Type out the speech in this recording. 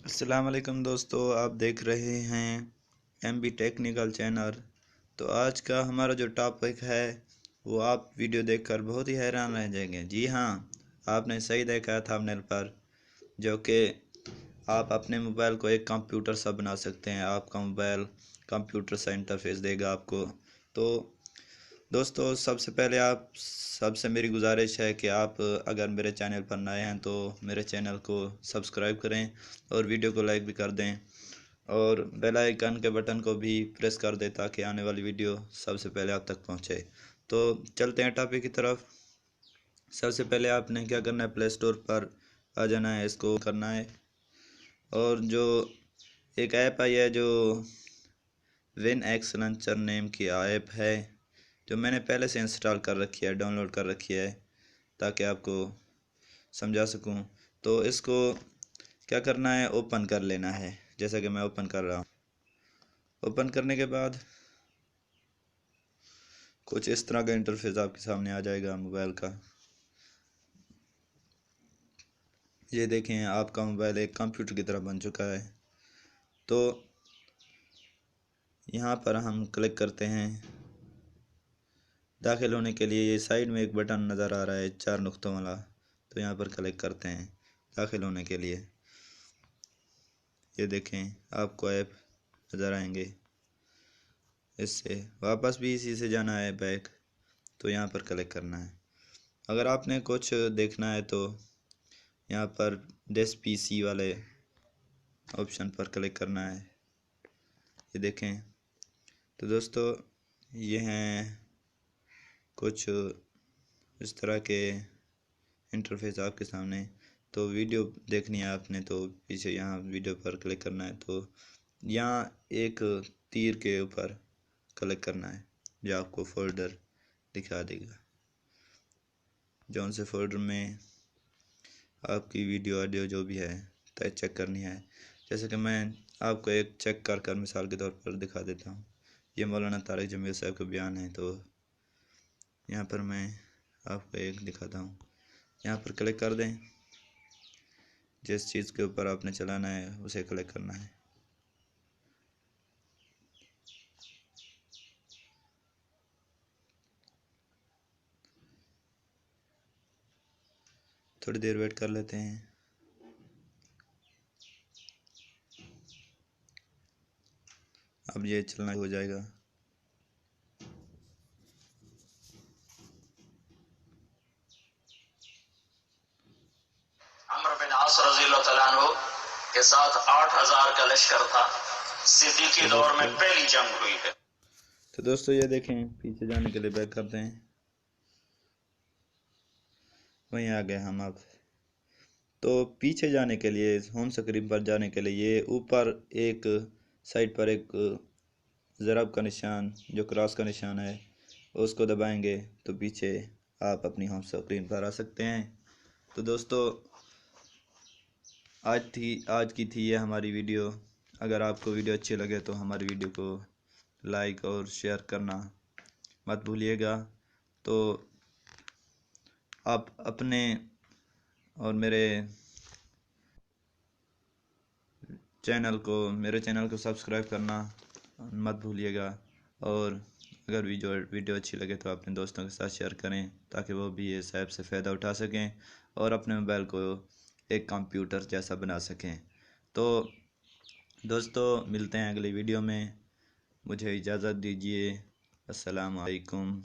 अस्सलाम वालेकुम दोस्तों, आप देख रहे हैं MB टेक्निकल चैनल। तो आज का हमारा जो टॉपिक है वो आप वीडियो देखकर बहुत ही हैरान रह जाएंगे। जी हाँ, आपने सही देखा था थंबनेल पर, जो कि आप अपने मोबाइल को एक कंप्यूटर सा बना सकते हैं। आपका मोबाइल कंप्यूटर सा इंटरफेस देगा आपको। तो दोस्तों, सबसे मेरी गुजारिश है कि आप अगर मेरे चैनल पर नए हैं तो मेरे चैनल को सब्सक्राइब करें और वीडियो को लाइक भी कर दें और बेल आइकन के बटन को भी प्रेस कर दें ताकि आने वाली वीडियो सबसे पहले आप तक पहुंचे। तो चलते हैं टॉपिक की तरफ। सबसे पहले आपने क्या करना है, प्ले स्टोर पर आ जाना है, इसको करना है। और जो एक ऐप आई है जो विन एक्स लॉन्चर नेम की ऐप है, जो मैंने पहले से इंस्टॉल कर रखी है, डाउनलोड कर रखी है ताकि आपको समझा सकूं। तो इसको क्या करना है, ओपन कर लेना है, जैसा कि मैं ओपन कर रहा हूं। ओपन करने के बाद कुछ इस तरह का इंटरफेस आपके सामने आ जाएगा मोबाइल का। ये देखें, आपका मोबाइल एक कंप्यूटर की तरह बन चुका है। तो यहाँ पर हम क्लिक करते हैं। दाखिल होने के लिए ये साइड में एक बटन नज़र आ रहा है 4 नुक्तों वाला, तो यहाँ पर क्लिक करते हैं दाखिल होने के लिए। ये देखें, आपको ऐप नज़र आएंगे। इससे वापस भी इसी से जाना है बैक, तो यहाँ पर क्लिक करना है। अगर आपने कुछ देखना है तो यहाँ पर डेस्क PC वाले ऑप्शन पर क्लिक करना है। ये देखें। तो दोस्तों, ये हैं कुछ इस तरह के इंटरफेस आपके सामने। तो वीडियो देखनी है आपने तो पीछे यहाँ वीडियो पर क्लिक करना है। तो यहाँ एक तीर के ऊपर क्लिक करना है जो आपको फोल्डर दिखा देगा, जौन से फोल्डर में आपकी वीडियो ऑडियो जो भी है तय चेक करनी है। जैसे कि मैं आपको एक चेक कर मिसाल के तौर पर दिखा देता हूँ। ये मौलाना तारिक जमील साहब का बयान है, तो यहाँ पर मैं आपको एक दिखाता हूँ। यहाँ पर क्लिक कर दें। जिस चीज़ के ऊपर आपने चलाना है उसे क्लिक करना है। थोड़ी देर वेट कर लेते हैं। अब ये चलना हो जाएगा। अमर बिन आस रज़ियल्लाहु तआला अन्हु के साथ 8000 का लश्कर था। सिद्दीकी दौर में पहली जंग हुई है। तो दोस्तों, ये देखें, पीछे जाने के लिए बैक करते हैं। वहीं आ गए हम अब। तो पीछे जाने के लिए, होम स्क्रीन पर जाने के लिए, ये ऊपर एक साइड पर एक ज़रब का निशान, जो क्रॉस का निशान है, उसको दबाएंगे तो पीछे आप अपनी होम स्क्रीन पर आ सकते हैं। तो दोस्तों, आज की थी ये हमारी वीडियो। अगर आपको वीडियो अच्छी लगे तो हमारी वीडियो को लाइक और शेयर करना मत भूलिएगा। तो आप अपने और मेरे चैनल को सब्सक्राइब करना मत भूलिएगा। और अगर वीडियो अच्छी लगे तो अपने दोस्तों के साथ शेयर करें ताकि वो भी इस ऐप से फ़ायदा उठा सकें और अपने मोबाइल को एक कंप्यूटर जैसा बना सकें। तो दोस्तों, मिलते हैं अगली वीडियो में। मुझे इजाज़त दीजिए। अस्सलाम वालेकुम।